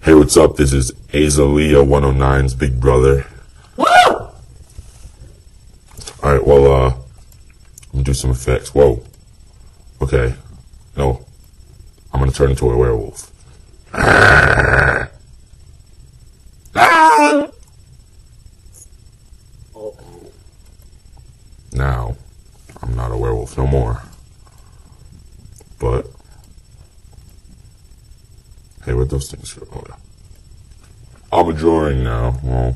Hey, what's up? This is Azalea 109's big brother. Woo! Alright, well, I'm gonna do some effects. Whoa. Okay. No. I'm gonna turn into a werewolf. Now, I'm not a werewolf no more. But, hey, where'd those things go? Oh, yeah. I'm a drawing now. Well,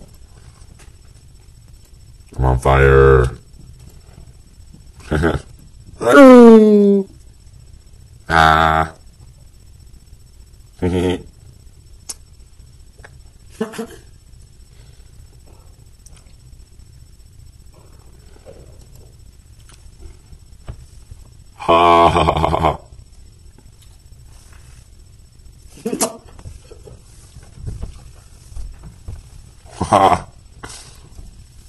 I'm on fire. Ah. Ha ha ha ha. Ha.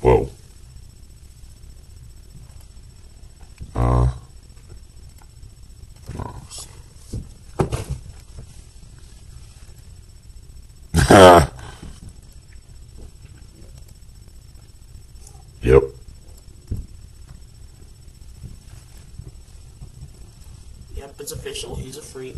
Whoa. Yep. Yep, it's official. He's a freak.